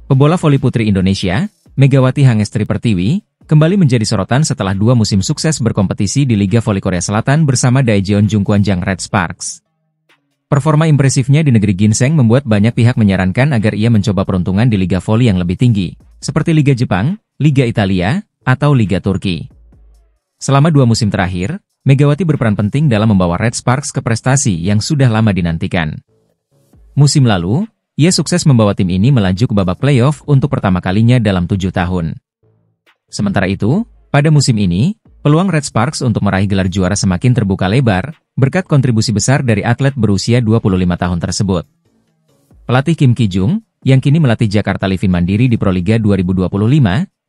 Pebola voli putri Indonesia, Megawati Hangestri Pertiwi, kembali menjadi sorotan setelah 2 musim sukses berkompetisi di Liga Voli Korea Selatan bersama Daejeon Jungkwanjang Red Sparks. Performa impresifnya di negeri ginseng membuat banyak pihak menyarankan agar ia mencoba peruntungan di Liga Voli yang lebih tinggi, seperti Liga Jepang, Liga Italia, atau Liga Turki. Selama 2 musim terakhir, Megawati berperan penting dalam membawa Red Sparks ke prestasi yang sudah lama dinantikan. Musim lalu, ia sukses membawa tim ini melaju ke babak playoff untuk pertama kalinya dalam 7 tahun. Sementara itu, pada musim ini, peluang Red Sparks untuk meraih gelar juara semakin terbuka lebar, berkat kontribusi besar dari atlet berusia 25 tahun tersebut. Pelatih Kim Ki-jung, yang kini melatih Jakarta Livin Mandiri di Proliga 2025,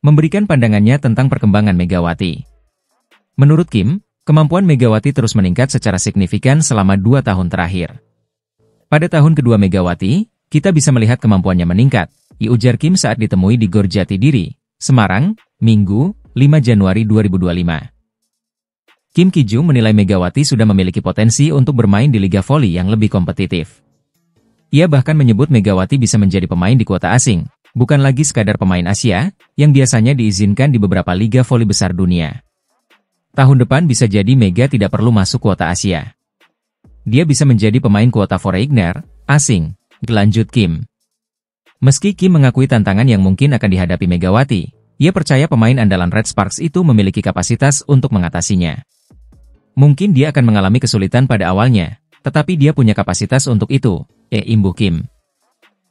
memberikan pandangannya tentang perkembangan Megawati. Menurut Kim, kemampuan Megawati terus meningkat secara signifikan selama 2 tahun terakhir. Pada tahun kedua Megawati, kita bisa melihat kemampuannya meningkat, ujar Kim saat ditemui di Gor Jatidiri, Semarang, Minggu, 5 Januari 2025. Kim Ki-jung menilai Megawati sudah memiliki potensi untuk bermain di Liga Voli yang lebih kompetitif. Ia bahkan menyebut Megawati bisa menjadi pemain di kuota asing, bukan lagi sekadar pemain Asia, yang biasanya diizinkan di beberapa liga voli besar dunia. Tahun depan bisa jadi Mega tidak perlu masuk kuota Asia. Dia bisa menjadi pemain kuota Foreigner, asing, lanjut Kim. Meski Kim mengakui tantangan yang mungkin akan dihadapi Megawati, ia percaya pemain andalan Red Sparks itu memiliki kapasitas untuk mengatasinya. Mungkin dia akan mengalami kesulitan pada awalnya, tetapi dia punya kapasitas untuk itu, imbuh Kim.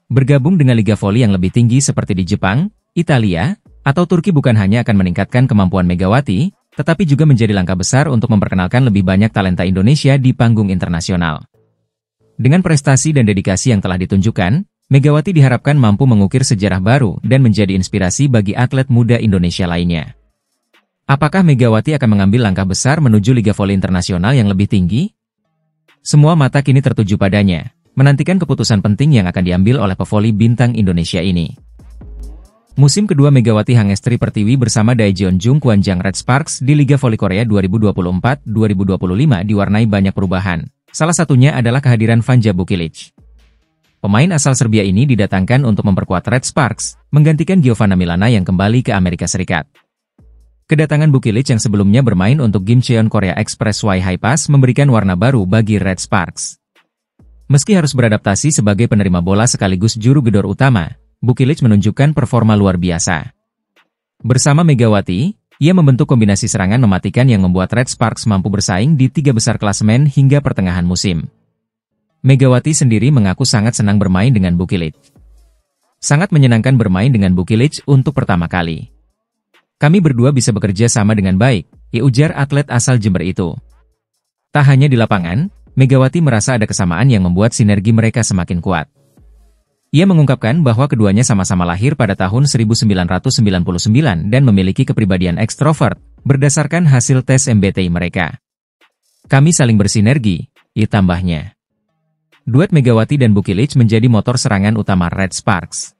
Bergabung dengan liga voli yang lebih tinggi seperti di Jepang, Italia, atau Turki bukan hanya akan meningkatkan kemampuan Megawati, tetapi juga menjadi langkah besar untuk memperkenalkan lebih banyak talenta Indonesia di panggung internasional. Dengan prestasi dan dedikasi yang telah ditunjukkan, Megawati diharapkan mampu mengukir sejarah baru dan menjadi inspirasi bagi atlet muda Indonesia lainnya. Apakah Megawati akan mengambil langkah besar menuju Liga Voli Internasional yang lebih tinggi? Semua mata kini tertuju padanya, menantikan keputusan penting yang akan diambil oleh pevoli bintang Indonesia ini. Musim kedua Megawati Hangestri Pertiwi bersama Daejeon Jungkwanjang Red Sparks di Liga Voli Korea 2024-2025 diwarnai banyak perubahan. Salah satunya adalah kehadiran Vanja Bukilic. Pemain asal Serbia ini didatangkan untuk memperkuat Red Sparks, menggantikan Giovanna Milana yang kembali ke Amerika Serikat. Kedatangan Bukilic yang sebelumnya bermain untuk Gimcheon Korea Express Y High-Pass memberikan warna baru bagi Red Sparks. Meski harus beradaptasi sebagai penerima bola sekaligus juru gedor utama, Bukilic menunjukkan performa luar biasa. Bersama Megawati, ia membentuk kombinasi serangan mematikan yang membuat Red Sparks mampu bersaing di 3 besar klasemen hingga pertengahan musim. Megawati sendiri mengaku sangat senang bermain dengan Bukilic. Sangat menyenangkan bermain dengan Bukilic untuk pertama kali. Kami berdua bisa bekerja sama dengan baik, ujar atlet asal Jember itu. Tak hanya di lapangan, Megawati merasa ada kesamaan yang membuat sinergi mereka semakin kuat. Ia mengungkapkan bahwa keduanya sama-sama lahir pada tahun 1999 dan memiliki kepribadian ekstrovert, berdasarkan hasil tes MBTI mereka. Kami saling bersinergi, tambahnya. Duet Megawati dan Bukilic menjadi motor serangan utama Red Sparks.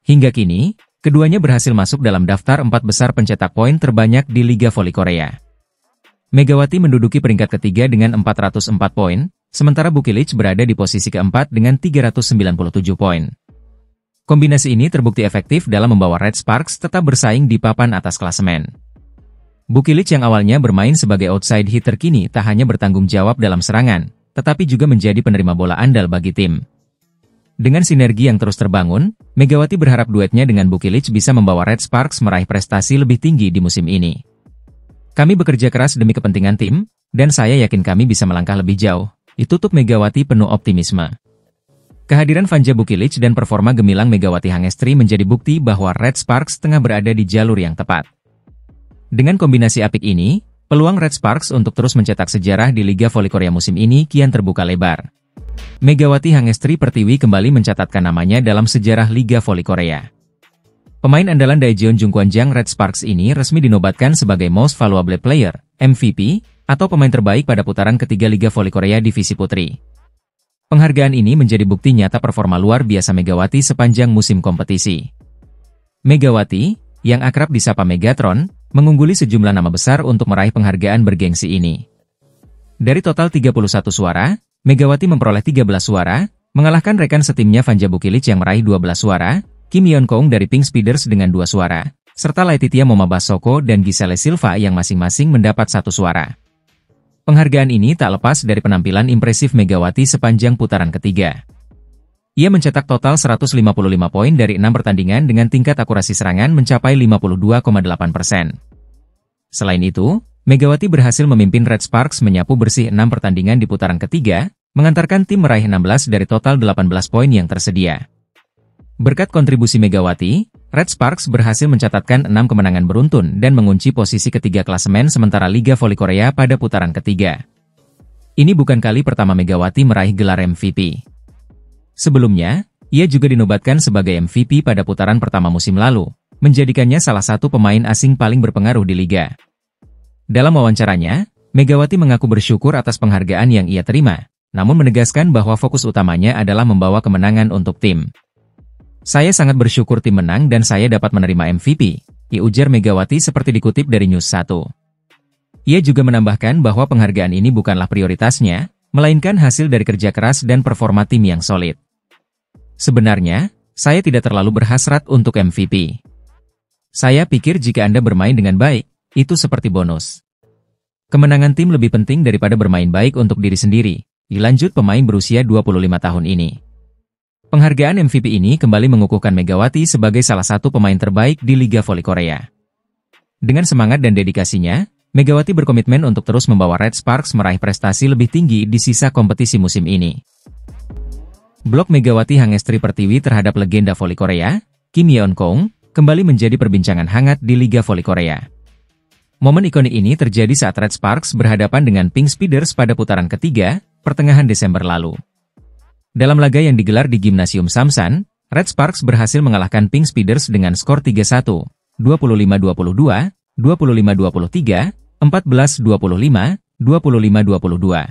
Hingga kini, keduanya berhasil masuk dalam daftar 4 besar pencetak poin terbanyak di Liga Voli Korea. Megawati menduduki peringkat ketiga dengan 404 poin, sementara Bukilic berada di posisi keempat dengan 397 poin. Kombinasi ini terbukti efektif dalam membawa Red Sparks tetap bersaing di papan atas klasemen. Bukilic yang awalnya bermain sebagai outside hitter kini tak hanya bertanggung jawab dalam serangan, tetapi juga menjadi penerima bola andal bagi tim. Dengan sinergi yang terus terbangun, Megawati berharap duetnya dengan Bukilic bisa membawa Red Sparks meraih prestasi lebih tinggi di musim ini. Kami bekerja keras demi kepentingan tim, dan saya yakin kami bisa melangkah lebih jauh. Tutup Megawati penuh optimisme. Kehadiran Vanja Bukilic dan performa gemilang Megawati Hangestri menjadi bukti bahwa Red Sparks tengah berada di jalur yang tepat. Dengan kombinasi apik ini, peluang Red Sparks untuk terus mencetak sejarah di Liga Voli Korea musim ini kian terbuka lebar. Megawati Hangestri Pertiwi kembali mencatatkan namanya dalam sejarah Liga Voli Korea. Pemain andalan Daejeon Jungkwanjang Red Sparks ini resmi dinobatkan sebagai Most Valuable Player, MVP, atau pemain terbaik pada putaran ketiga Liga Voli Korea Divisi Putri. Penghargaan ini menjadi bukti nyata performa luar biasa Megawati sepanjang musim kompetisi. Megawati, yang akrab disapa Megatron, mengungguli sejumlah nama besar untuk meraih penghargaan bergengsi ini. Dari total 31 suara, Megawati memperoleh 13 suara, mengalahkan rekan setimnya Vanja Bukilic yang meraih 12 suara, Kim Yeon-kong dari Pink Speeders dengan 2 suara, serta Laetitia Momabasoko dan Giselle Silva yang masing-masing mendapat 1 suara. Penghargaan ini tak lepas dari penampilan impresif Megawati sepanjang putaran ketiga. Ia mencetak total 155 poin dari 6 pertandingan dengan tingkat akurasi serangan mencapai 52,8%. Selain itu, Megawati berhasil memimpin Red Sparks menyapu bersih 6 pertandingan di putaran ketiga, mengantarkan tim meraih 16 dari total 18 poin yang tersedia. Berkat kontribusi Megawati, Red Sparks berhasil mencatatkan 6 kemenangan beruntun dan mengunci posisi ketiga klasemen sementara Liga Voli Korea pada putaran ketiga. Ini bukan kali pertama Megawati meraih gelar MVP. Sebelumnya, ia juga dinobatkan sebagai MVP pada putaran pertama musim lalu, menjadikannya salah satu pemain asing paling berpengaruh di liga. Dalam wawancaranya, Megawati mengaku bersyukur atas penghargaan yang ia terima, namun menegaskan bahwa fokus utamanya adalah membawa kemenangan untuk tim. "Saya sangat bersyukur tim menang dan saya dapat menerima MVP," ujar Megawati seperti dikutip dari News 1. Ia juga menambahkan bahwa penghargaan ini bukanlah prioritasnya, melainkan hasil dari kerja keras dan performa tim yang solid. "Sebenarnya, saya tidak terlalu berhasrat untuk MVP. Saya pikir jika Anda bermain dengan baik, itu seperti bonus. Kemenangan tim lebih penting daripada bermain baik untuk diri sendiri," dilanjut pemain berusia 25 tahun ini. Penghargaan MVP ini kembali mengukuhkan Megawati sebagai salah satu pemain terbaik di Liga Voli Korea. Dengan semangat dan dedikasinya, Megawati berkomitmen untuk terus membawa Red Sparks meraih prestasi lebih tinggi di sisa kompetisi musim ini. Blok Megawati Hangestri Pertiwi terhadap legenda voli Korea, Kim Yeon-kong, kembali menjadi perbincangan hangat di Liga Voli Korea. Momen ikonik ini terjadi saat Red Sparks berhadapan dengan Pink Speeders pada putaran ketiga, pertengahan Desember lalu. Dalam laga yang digelar di Gimnasium Samsan, Red Sparks berhasil mengalahkan Pink Speeders dengan skor 3-1, 25-22, 25-23, 14-25, 25-22.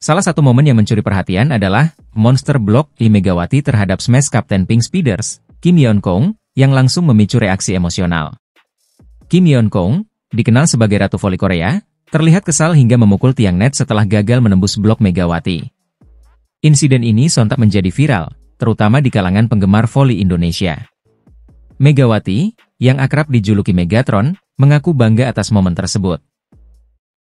Salah satu momen yang mencuri perhatian adalah monster block di Megawati terhadap smash kapten Pink Speeders, Kim Yeon-kong, yang langsung memicu reaksi emosional. Kim Yeon-kong, dikenal sebagai Ratu Voli Korea, terlihat kesal hingga memukul tiang net setelah gagal menembus blok Megawati. Insiden ini sontak menjadi viral, terutama di kalangan penggemar voli Indonesia. Megawati, yang akrab dijuluki Megatron, mengaku bangga atas momen tersebut.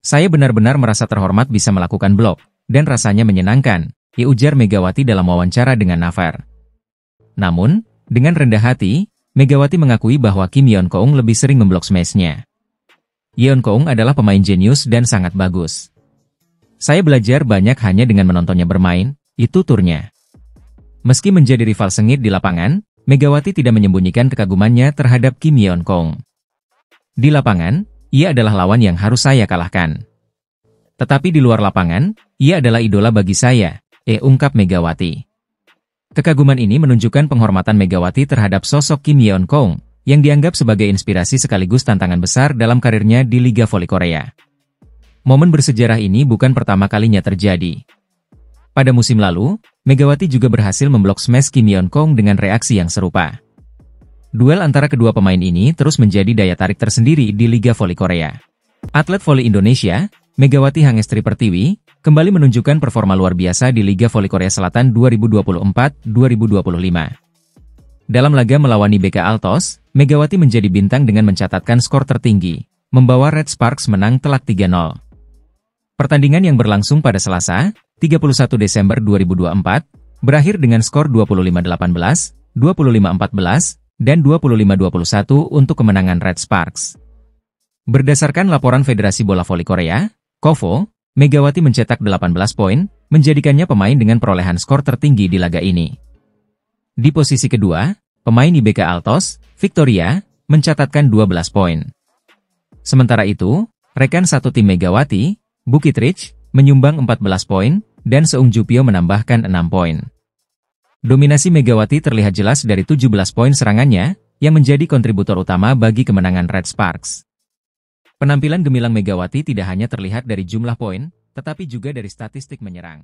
"Saya benar-benar merasa terhormat bisa melakukan blok, dan rasanya menyenangkan," ujar Megawati dalam wawancara dengan Naver. Namun, dengan rendah hati, Megawati mengakui bahwa Kim Yeon-kong lebih sering memblok smash-nya. "Yeon-kong adalah pemain jenius dan sangat bagus. Saya belajar banyak hanya dengan menontonnya bermain," itu turnya. Meski menjadi rival sengit di lapangan, Megawati tidak menyembunyikan kekagumannya terhadap Kim Yeon-kong. "Di lapangan, ia adalah lawan yang harus saya kalahkan. Tetapi di luar lapangan, ia adalah idola bagi saya," ungkap Megawati. Kekaguman ini menunjukkan penghormatan Megawati terhadap sosok Kim Yeon-kong, yang dianggap sebagai inspirasi sekaligus tantangan besar dalam karirnya di Liga Voli Korea. Momen bersejarah ini bukan pertama kalinya terjadi. Pada musim lalu, Megawati juga berhasil memblok smash Kim Yeon-kong dengan reaksi yang serupa. Duel antara kedua pemain ini terus menjadi daya tarik tersendiri di Liga Voli Korea. Atlet voli Indonesia, Megawati Hangestri Pertiwi, kembali menunjukkan performa luar biasa di Liga Voli Korea Selatan 2024-2025. Dalam laga melawan BK Altos, Megawati menjadi bintang dengan mencatatkan skor tertinggi, membawa Red Sparks menang telak 3-0. Pertandingan yang berlangsung pada Selasa, 31 Desember 2024, berakhir dengan skor 25-18, 25-14, dan 25-21 untuk kemenangan Red Sparks. Berdasarkan laporan Federasi Bola Voli Korea, KOVO, Megawati mencetak 18 poin, menjadikannya pemain dengan perolehan skor tertinggi di laga ini. Di posisi kedua, pemain IBK Altos, Victoria, mencatatkan 12 poin. Sementara itu, rekan satu tim Megawati, Bukit Rich, menyumbang 14 poin, dan Seung Jupyo menambahkan 6 poin. Dominasi Megawati terlihat jelas dari 17 poin serangannya, yang menjadi kontributor utama bagi kemenangan Red Sparks. Penampilan gemilang Megawati tidak hanya terlihat dari jumlah poin, tetapi juga dari statistik menyerang.